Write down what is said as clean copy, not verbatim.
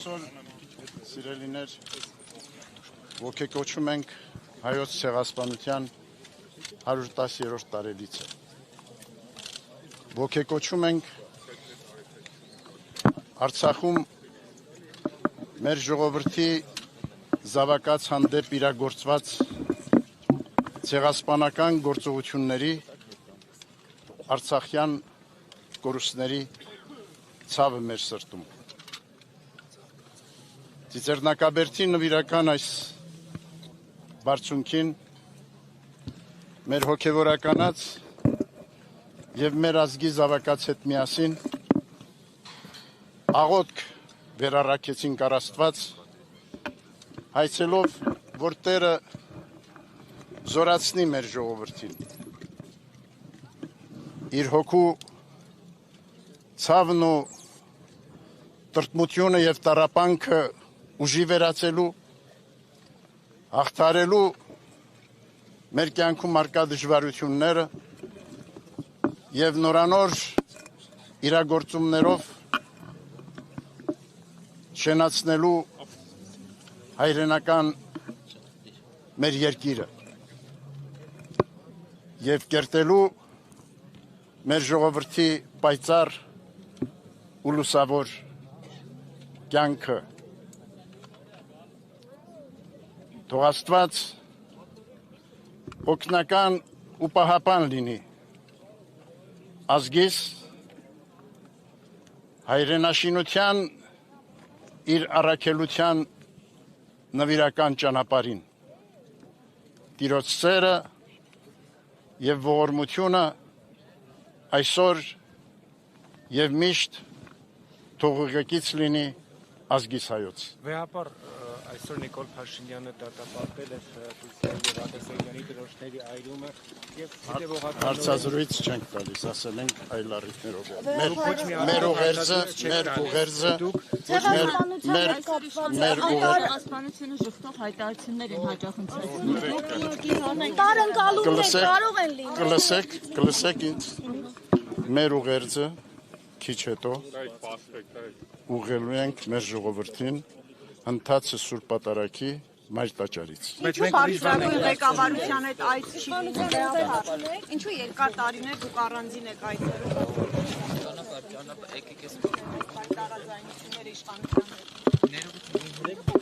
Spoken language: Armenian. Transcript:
Սիրելիներ, ոգեկոչում ենք հայոց ցեղասպանության 110-րդ տարելիցը։ Ոգեկոչում ենք Արցախում մեր ժողովրդի զավակած հանդեպ իրագործված ցեղասպանական գործողությունների արցախյան կորուստների ցավը մեր սրտում։ Ծիծեռնակաբերդի նվիրական այս բարձունքին մեր հոգևորականած և մեր ազգի զավակած հետ միասին աղոթք վերառաքեցինք առ Աստված, հայցելով, որ Տերը զորացնի մեր ժողովրդին, իր հոգու ցավն ու տրտմությունը և տառապանքը ուժի վերածելու, հաղթարելու մեր կյանքում առկա դժվարությունները և նորանոր իրագործումներով շենացնելու հայրենական մեր երկիրը և կերտելու մեր ժողովրդի պայծառ ու լուսավոր կյանքը։ Թող Աստված օգնական ու պահապան լինի ազգիս հայրենաշինության իր առաքելության նվիրական ճանապարհին։ Տիրոջ սերը և ողորմությունը այսօր և միշտ թող ուղեկից լինի ազգիս հայոց։ Վեհապար այսօր Նիկոլ Փաշինյանը դատապարտել է Թուրքիայի և Ատեսակյանի դրոշների այրումը և հարցազրույց չենք տալիս, ասել ենք այլ առիթներով։ Մեր ցեղասպանությունը շղթող հայտարարություններ են հաճախ ընթերցնում։ Կլսեք ինձ, մեր ուղերձը քիչ հետո ուղղելու ենք մեր ժողովրդին ընթացը Սուրբ Պատարագի մայր տաճարից։ Ինչու բարձրագույն ղեկավարության հետ այց չի լինում։ Ինչու երկար տարիներ դուք առանձին եք այցերում։ Տարաձայնություններ իշխանության հետ։